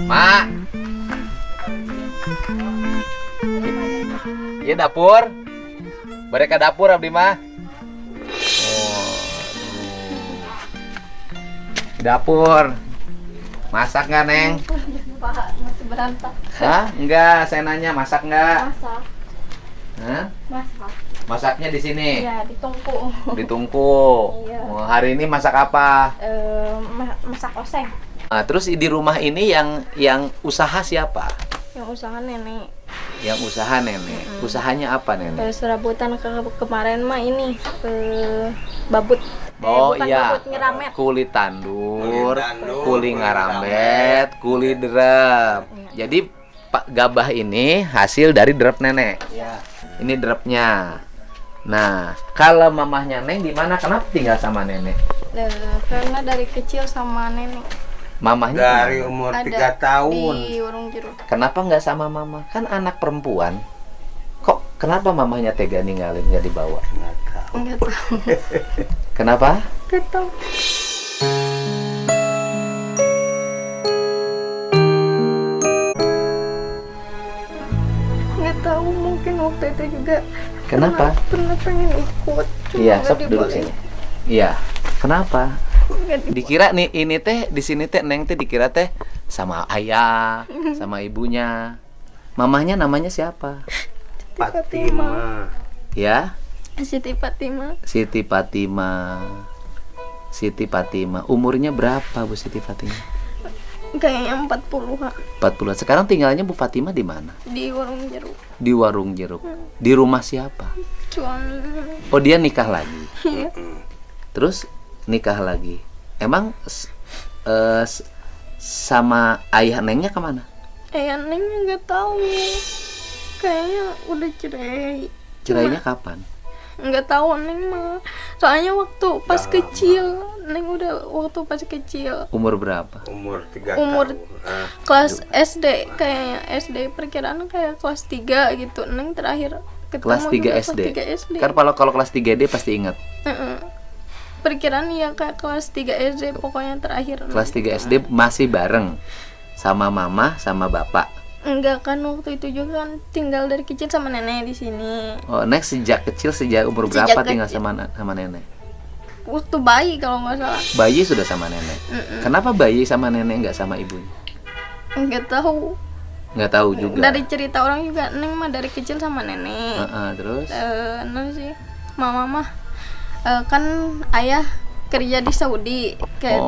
Mak. Iya dapur. Bade ka dapur abdi mah. Dapur. Masak nggak, Neng? Pak, masih berantak. Hah? Enggak, saya nanya masak nggak? Masak. Hah? Masak. Masaknya di sini. Ya, ditungku. Ditungku. Iya. Oh, hari ini masak apa? Masak oseng. Nah, terus di rumah ini yang usaha siapa? Yang usaha nenek. Yang usaha nenek. Usahanya apa nenek? Serabutan kemarin mah ini babut. Oh bukan iya, babut, ngeramet. kulit tandur, kuli ngarambet, kuli derep. Jadi Pak Gabah ini hasil dari derep nenek. Ini derepnya. Nah, kalau mamahnya Neng di mana? Kenapa tinggal sama nenek? Karena dari kecil sama nenek. Mamahnya Dari kemana? umur Ada 3 tahun. di warung jeruk. Kenapa nggak sama mama? Kan anak perempuan. Kok kenapa mamahnya tega ninggalin nggak dibawa? Nggak tahu. Enggak tahu. Kenapa? Enggak tahu. Nggak tahu, mungkin waktu itu juga Kenapa? pernah pengen ikut, cuma Iya, nggak sok duduk dibolehin. sini. Iya. Kenapa? Nggak dibolehin. Dikira nih ini teh di sini teh Neng teh dikira teh sama ayah, sama ibunya. Mamahnya namanya siapa? Fatima. Ya, Siti Fatima. Siti Fatima. Siti Fatima. Umurnya berapa Bu Siti Fatima? Kayaknya 40-an 40. Sekarang tinggalnya Bu Fatima di mana? di warung jeruk. Di warung jeruk. Di rumah siapa? Suami. Oh, dia nikah lagi. Iya. Terus nikah lagi. Emang sama ayah Nengnya kemana? Neng nggak tahu. Kayaknya udah cerai. Cerainya kapan? Nggak tahu Neng mah. Soalnya waktu pas kecil, Neng udah waktu pas kecil. Umur berapa? Umur 3 Umur tahun. kelas SD, kayaknya SD perkiraan kayak kelas 3 gitu. Neng terakhir ketemu Kelas 3 juga SD. Kelas 3 SD. Kan kalau kelas 3 D pasti ingat. Heeh. Perkiraan ya kayak kelas 3 SD pokoknya terakhir. Kelas 3 SD masih bareng sama mama sama bapak. Enggak kan, waktu itu juga kan tinggal dari kecil sama nenek di sini. Oh, Nek sejak kecil sejak umur berapa Sejak tinggal kecil. sama nenek? Waktu bayi kalau nggak salah. Bayi sudah sama nenek. Kenapa bayi sama nenek nggak sama ibunya? Enggak tahu. Nggak tahu juga. Dari cerita orang juga Neng mah dari kecil sama nenek. Terus? Nah sih, mama mah kan ayah kerja di Saudi kayak.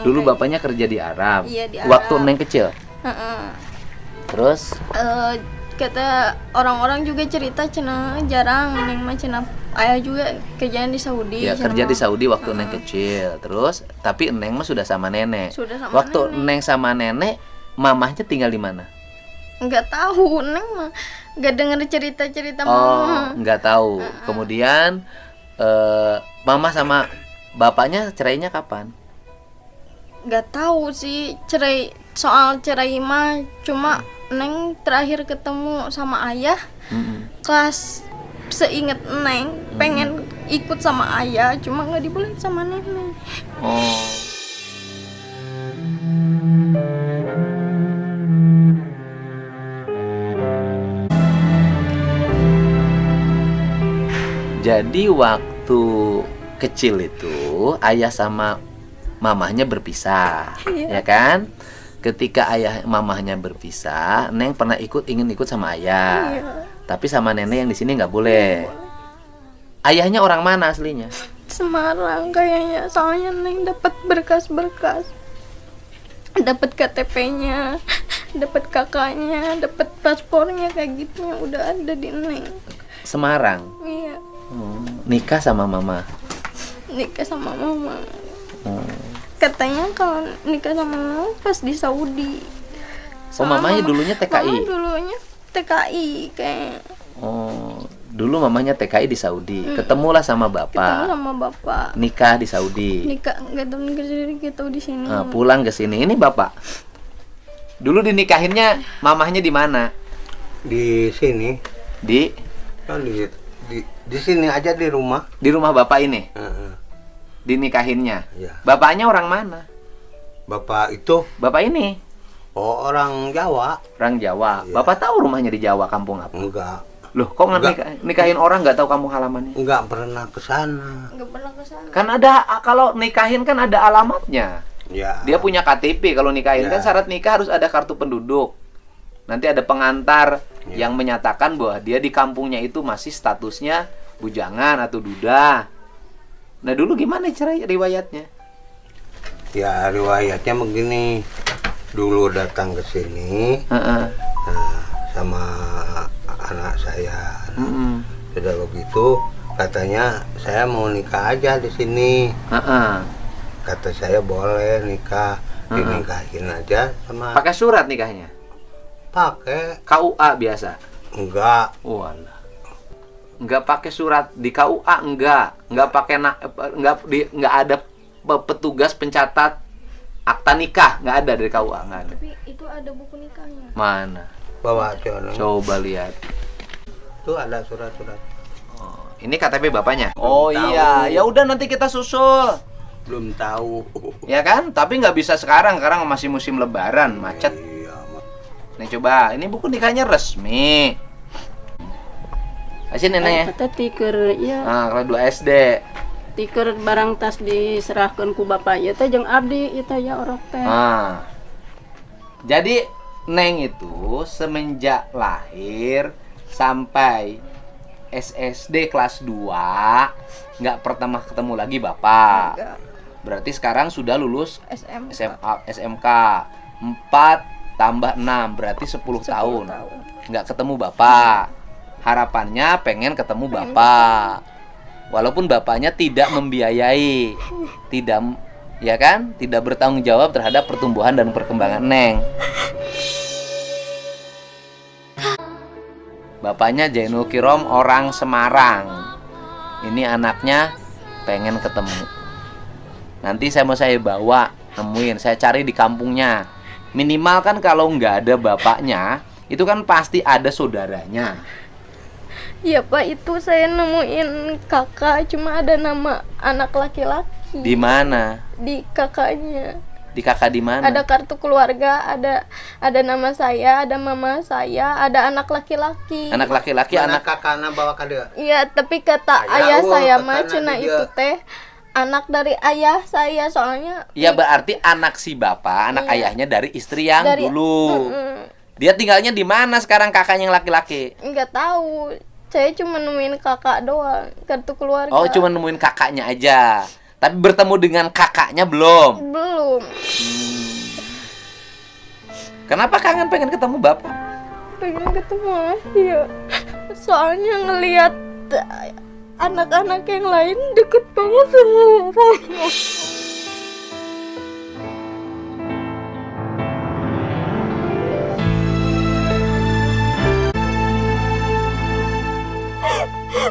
Dulu kayak- bapaknya kerja di Arab. Iya, di Waktu Arab. Neng kecil. Terus? Kata orang-orang juga cerita cina jarang Neng mah cina ayah juga kerjaan di Saudi. Ya cenah kerja di mah. Saudi waktu Neng kecil. Terus tapi Neng mah sudah sama nenek. Sudah sama Waktu nenek. Neng sama nenek, mamahnya tinggal di mana? Nggak tahu, Neng mah nggak denger cerita-cerita Oh, mama. nggak tahu. Kemudian mama sama bapaknya cerainya kapan? Nggak tahu sih soal cerai mah, cuma Neng terakhir ketemu sama ayah kelas, seinget Neng pengen ikut sama ayah, cuma nggak dibolehin sama nenek. Oh. Jadi waktu kecil itu ayah sama mamahnya berpisah, ya kan? Ketika ayah mamahnya berpisah, Neng pernah ingin ikut sama ayah, tapi sama nenek yang di sini nggak boleh. Ayahnya orang mana aslinya? Semarang kayaknya, soalnya Neng dapat berkas-berkas, dapat KTP-nya, dapat kakaknya, dapat paspornya kayak gitu yang udah ada di Neng. Semarang. Iya, Nikah sama mama. nikah sama mama. Katanya kalau nikah sama mama pas di Saudi. Oh, mamanya dulunya Mama TKI. dulunya TKI kayak. Oh, dulu mamanya TKI di Saudi. Ketemulah sama Ketemu bapak. sama bapak. Nikah di Saudi. Nikah nggak tahu nikah sendiri, kita tahu di sini. Pulang ke sini. Ini bapak. Dulu dinikahinnya mamahnya di mana? Di sini. Di Kan di sini aja di rumah. rumah bapak ini. Heeh. dinikahinnya. Iya. Bapaknya orang mana? Bapak itu Bapak ini orang Jawa. orang Jawa. Iya. Bapak tahu rumahnya di Jawa, kampung apa? Enggak. Loh, kok nggak Enggak. nikahin orang nggak tahu kampung halamannya? Enggak pernah ke sana. Nggak pernah ke sana. Kan ada, kalau nikahin kan ada alamatnya. Ya. Dia punya KTP kalau nikahin, Ya. kan syarat nikah harus ada kartu penduduk. Nanti ada pengantar Ya. yang menyatakan bahwa dia di kampungnya itu masih statusnya bujangan atau duda. Nah, dulu gimana cerai riwayatnya? Ya riwayatnya begini. Dulu datang ke sini Heeh. nah, sama anak saya. Mm-mm. Sudah begitu katanya saya mau nikah aja di sini. Heeh. Kata saya boleh nikah, dinikahin aja sama Pakai surat nikahnya? pakai. KUA biasa? Enggak. Walah. Enggak pakai surat di KUA, enggak pakai enggak ada petugas pencatat akta nikah, enggak ada dari KUA, enggak ada. Tapi itu ada buku nikahnya. Mana? Bawa cono. Coba lihat. Itu ada surat-surat. Oh, ini KTP bapaknya. Belum Oh tahu. iya, ya udah nanti kita susul. Belum tahu. Ya kan? Tapi nggak bisa sekarang masih musim lebaran, macet. Iya, Nih coba, ini buku nikahnya resmi. Kasih nenek ya. Kata tiker ya, Nah, kalau 2 SD. tiker barang tas diserahkan ku bapak ya teh jeung abdi itu ya orok teh. Nah, jadi Neng itu semenjak lahir sampai SSD kelas 2 nggak pernah ketemu lagi bapak. Enggak. Berarti sekarang sudah lulus SM. SMK 4 tambah 6 berarti 10 tahun. Nggak ketemu bapak. Harapannya pengen ketemu bapak. Walaupun bapaknya tidak membiayai, tidak, ya kan, tidak bertanggung jawab terhadap pertumbuhan dan perkembangan Neng. Bapaknya Jainul Kirom orang Semarang. Ini anaknya pengen ketemu. Nanti saya bawa, nemuin, saya cari di kampungnya. Minimal kan kalau nggak ada bapaknya, itu kan pasti ada saudaranya. Iya Pak, itu saya nemuin kakak, cuma ada nama anak laki-laki. Di mana? Di kakaknya. Di kakak di mana? Ada kartu keluarga, ada nama saya, ada mama saya, ada anak laki-laki. Anak laki-laki, Mana anak kakaknya bawa ke dia? Iya, tapi kata Ayah, ayah wah, saya kakaknya mah cina dia. itu teh anak dari ayah saya, soalnya ya berarti anak si bapak, anak Iya. ayahnya dari istri yang dari dulu. Mm-mm. Dia tinggalnya di mana sekarang kakaknya yang laki-laki? Nggak tahu. Saya cuma nemuin kakak doang, kartu keluarga. Oh, cuma nemuin kakaknya aja. Tapi bertemu dengan kakaknya belum? Belum. Kenapa kangen pengen ketemu bapak? Pengen ketemu ya. Soalnya ngelihat anak-anak yang lain deket banget sama bapaknya.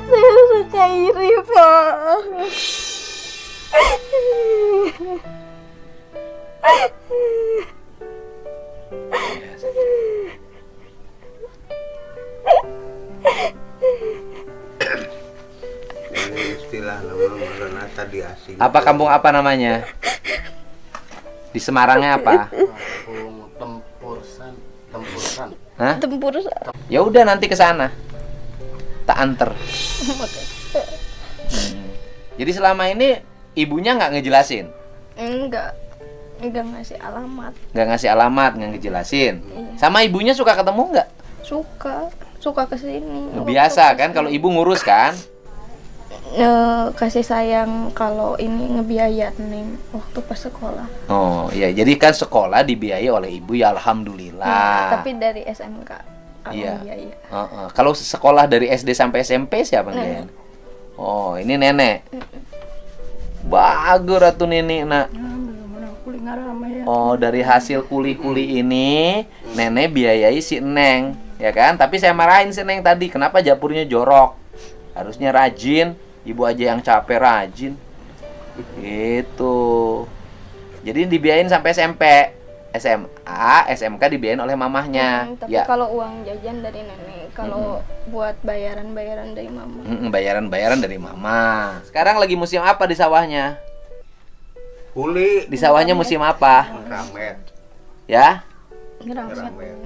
Saya suka iri, Pak. Ini istilah nama karena tadi asing. Apa kampung apa namanya? Di Semarangnya apa? Tempursan. Hah? Tempur. Ya udah nanti ke sana. Tak anter. Jadi selama ini ibunya nggak ngejelasin, Enggak ngasih alamat. nggak ngasih alamat, nggak ngejelasin. Sama ibunya suka ketemu nggak? Suka kesini. Biasa kan kalau ibu ngurus kan? Kasih sayang kalau ini ngebiayat nih waktu pas sekolah. Oh iya, jadi kan sekolah dibiayai oleh ibu ya alhamdulillah. Tapi dari SMK kalau Iya. biaya. Kalau sekolah dari SD sampai SMP siapa yang biayain? Oh ini nenek. Bagus ratu nenek nak. Oh dari hasil kuli-kuli ini nenek biayai si Neng, ya kan? Tapi saya marahin si Neng tadi, kenapa dapurnya jorok? Harusnya rajin. Ibu aja yang capek rajin. Gitu. Jadi dibiayain sampai SMP. SMA, SMK dibiayain oleh mamahnya. Tapi kalau uang jajan dari nenek, kalau buat bayaran dari mama. Bayaran-bayaran dari mama. Sekarang lagi musim apa di sawahnya? Kuli. Di sawahnya musim apa? Ramet. Ya? Ramet.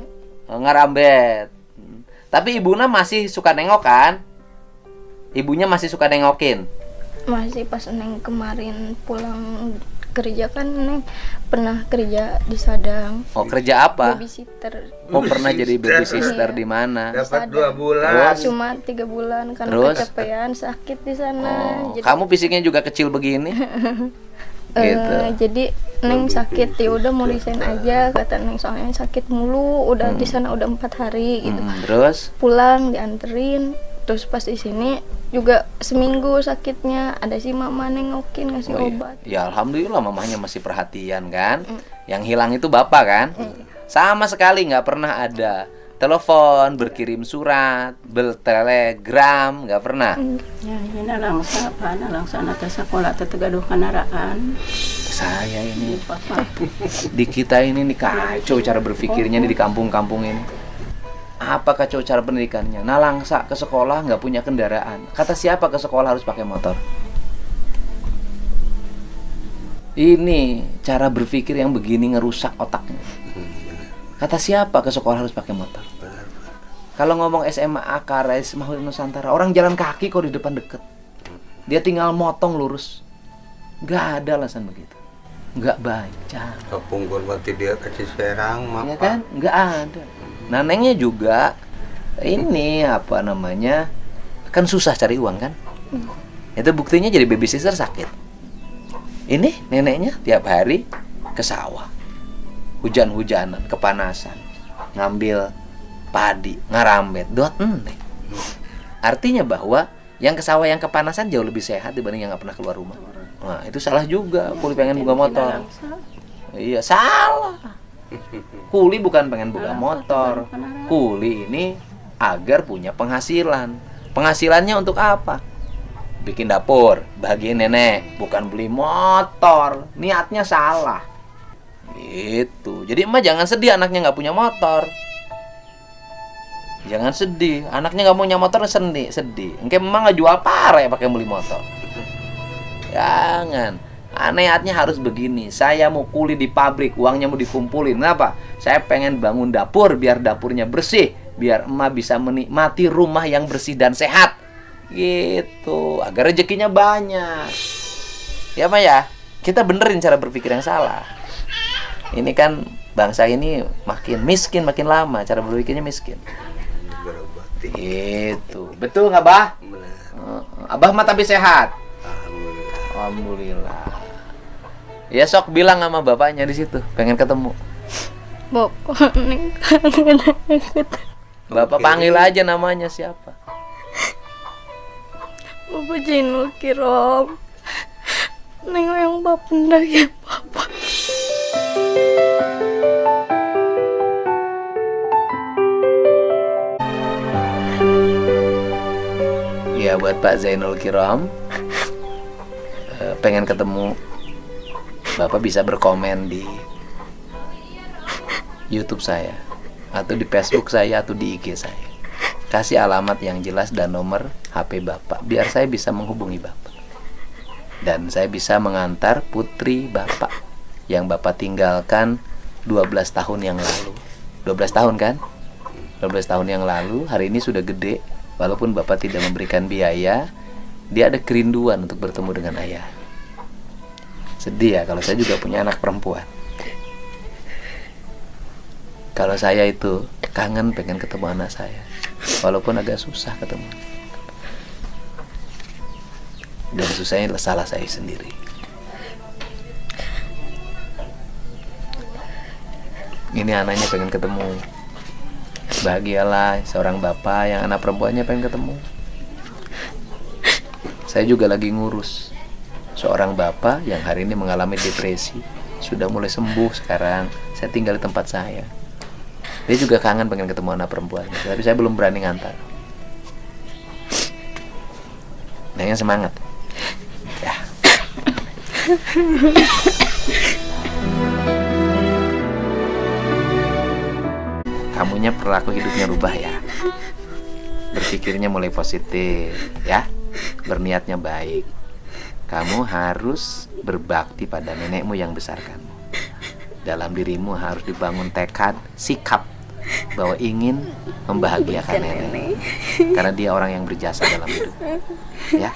Ngerambet. Tapi ibunya masih suka nengok kan? Ibunya masih suka nengokin. Masih pas Neng kemarin pulang kerja kan Neng pernah kerja di Sadang. Oh, kerja apa? Babysitter. Oh, pernah jadi babysitter di mana? Dapat Sadang. 2 bulan. Terus? Cuma 3 bulan karena Terus? kecapean sakit di sana. Oh, kamu fisiknya juga kecil begini? Gitu. Jadi Neng sakit ya udah mau resign aja kata Neng soalnya sakit mulu udah di sana udah 4 hari gitu. Terus? Pulang dianterin terus pas di sini juga seminggu sakitnya ada si mama nengokin ngasih Oh, obat. iya. Ya alhamdulillah mamahnya masih perhatian kan. Yang hilang itu bapak kan. Sama sekali nggak pernah ada telepon, berkirim surat, bertelegram, nggak pernah. Ya, ini langsa apa? Langsa nata sekolah tegaduh kanaraan. Saya ini Papa. di kita ini nih kacau cara berpikirnya nih di kampung-kampung ini. Apa kacau cara pendidikannya? Nalangsa ke sekolah nggak punya kendaraan. Kata siapa ke sekolah harus pakai motor? Ini cara berpikir yang begini ngerusak otaknya. Kata siapa ke sekolah harus pakai motor? Kalau ngomong SMA Akares Mahmud Nusantara, orang jalan kaki kok di depan deket. Dia tinggal motong lurus. Nggak ada alasan begitu. Nggak baca. Kepungkur mati dia kasih serang, Ya mapa. kan? Nggak ada. Nah, nengnya juga ini apa namanya? Kan susah cari uang kan? Itu buktinya jadi babysitter sakit. Ini neneknya tiap hari ke sawah. Hujan-hujanan, kepanasan. Ngambil padi, ngarambet, dot eneng. Artinya bahwa yang ke sawah yang kepanasan jauh lebih sehat dibanding yang nggak pernah keluar rumah. Nah, itu salah juga. Kuli pengen buka motor. Iya, salah. Kuli bukan pengen buka motor. Kuli ini agar punya penghasilan. Penghasilannya untuk apa? Bikin dapur, bahagiain nenek, bukan beli motor. Niatnya salah. Gitu. Jadi emak jangan sedih anaknya nggak punya motor. Jangan sedih, anaknya nggak punya motor sedih. Engke emang nggak jual pare pakai beli motor. Jangan. Niatnya harus begini. Saya mau kuli di pabrik, uangnya mau dikumpulin. Kenapa? Saya pengen bangun dapur biar dapurnya bersih, biar emak bisa menikmati rumah yang bersih dan sehat. Gitu, agar rezekinya banyak. Ya, Ma ya. Kita benerin cara berpikir yang salah. Ini kan bangsa ini makin miskin makin lama, cara berpikirnya miskin. Gitu. Betul nggak, Bah? Benar. Abah mah tapi sehat. Alhamdulillah. Alhamdulillah. Ya sok bilang sama bapaknya di situ, pengen ketemu. Bapak Neng kangen ikut. Bapak panggil aja namanya siapa. Bapak Jainul Kirom. Neng yang bapak ya Bapak. Ya buat Pak Zainul Kiram, pengen ketemu, Bapak bisa berkomen di YouTube saya, atau di Facebook saya, atau di IG saya. Kasih alamat yang jelas dan nomor HP Bapak, biar saya bisa menghubungi Bapak. Dan saya bisa mengantar putri Bapak yang Bapak tinggalkan 12 tahun yang lalu. 12 tahun kan? 12 tahun yang lalu, hari ini sudah gede. Walaupun Bapak tidak memberikan biaya, dia ada kerinduan untuk bertemu dengan ayah. Sedih ya kalau saya juga punya anak perempuan. Kalau saya itu kangen pengen ketemu anak saya, walaupun agak susah ketemu. Dan susahnya salah saya sendiri. Ini anaknya pengen ketemu. Bahagialah seorang bapak yang anak perempuannya pengen ketemu. Saya juga lagi ngurus seorang bapak yang hari ini mengalami depresi. Sudah mulai sembuh sekarang. Saya tinggal di tempat saya. Dia juga kangen pengen ketemu anak perempuannya, tapi saya belum berani ngantar. Nanya semangat ya. Kamunya perilaku hidupnya rubah ya. Berpikirnya mulai positif ya. Berniatnya baik. Kamu harus berbakti pada nenekmu yang besarkanmu. Dalam dirimu harus dibangun tekad, sikap bahwa ingin membahagiakan nenek, karena dia orang yang berjasa dalam hidup. Ya,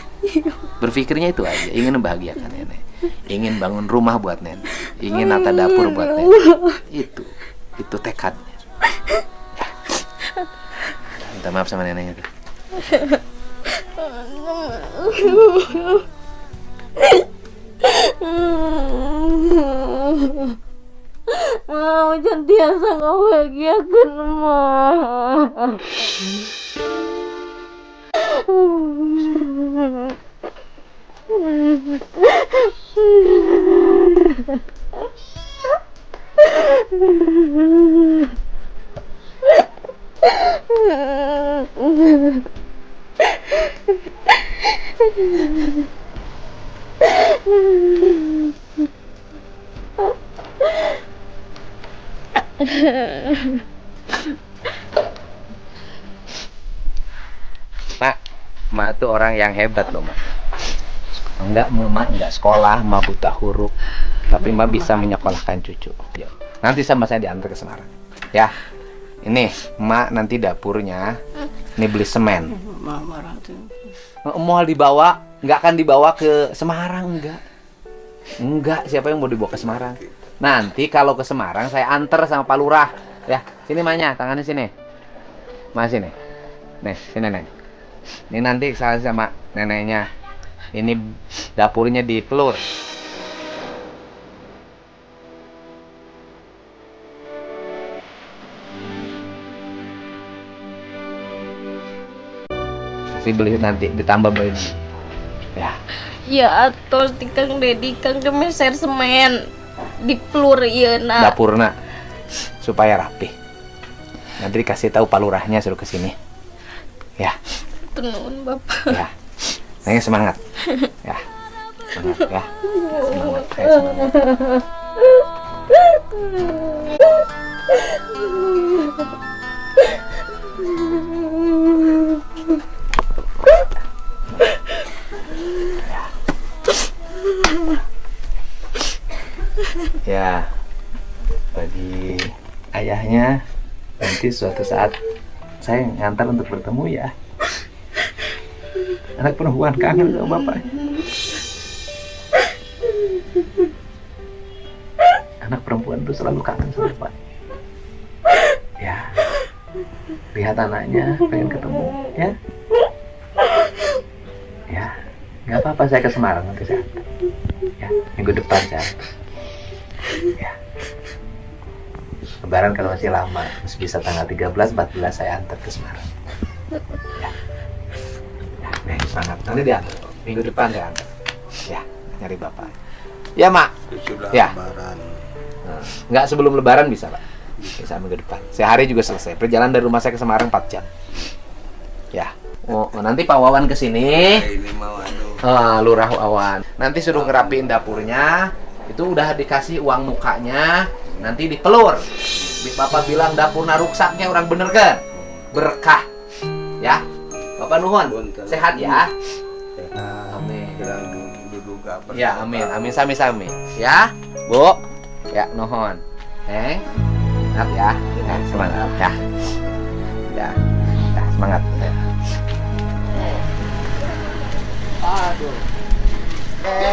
berpikirnya itu aja, ingin membahagiakan nenek, ingin bangun rumah buat nenek, ingin nata dapur buat nenek. Itu tekadnya. Ya. Minta maaf sama neneknya tuh. Mau jantiasa ngebahagiakan mah. Mak tuh orang yang hebat loh, Mak. Mak enggak sekolah, Mak buta huruf, tapi Mak bisa menyekolahkan cucu. Yuk. Nanti sama saya diantar ke Semarang. Ya. Ini, Mak nanti dapurnya ini beli semen. Mau dibawa, nggak akan dibawa ke Semarang, enggak. Enggak, siapa yang mau dibawa ke Semarang? Nanti kalau ke Semarang saya antar sama Pak Lurah. Ya, sini Maknya, tangannya sini. Mas sini. Nih, sini Neng. Ini nanti saya sama neneknya. Ini dapurnya di Pelur. Saya beli nanti ditambah beli. Ya. Ya atuh ti Kang Dedi Kang meser semen di Pelur ieu na. Dapurna supaya rapi. Nanti dikasih tahu Pak Lurahnya suruh ke sini. Ya. Tenun Bapak. Ya. Neng semangat. Ya. Semangat ya. Semangat. Semangat. Ya, bagi ayahnya nanti suatu saat saya ngantar untuk bertemu ya. Anak perempuan kangen sama bapaknya. Anak perempuan itu selalu kangen sama bapak. Ya, lihat anaknya pengen ketemu ya. Ya, nggak apa-apa saya ke Semarang nanti saya antar. Ya, minggu depan saya antar. Ya. Lebaran kalau masih lama, masih bisa tanggal 13, 14 saya antar ke Semarang. Ya. Ya, semangat. Nanti diantar. Minggu depan saya antar. Ya, nyari bapak. Ya, Mak. Sudah Ya. Lebaran. Nah, nggak sebelum Lebaran bisa, Pak. Bisa minggu depan. Sehari juga selesai. Perjalanan dari rumah saya ke Semarang 4 jam. Ya. Oh, nanti Pak Wawan ke sini. Ini mau Lurah Wawan. Nanti suruh ngerapiin dapurnya. Itu udah dikasih uang mukanya, nanti dipelur. Bapak bilang dapurna ruksaknya orang bener kan? Berkah. Ya. Bapak nuhun. Sehat ya. Amin. Ya, amin. Amin sami-sami. Ya, Bu. Ya, nuhun. Sehat ya. Ya, semangat ya. Ya. Ya, semangat. Ya. Aduh.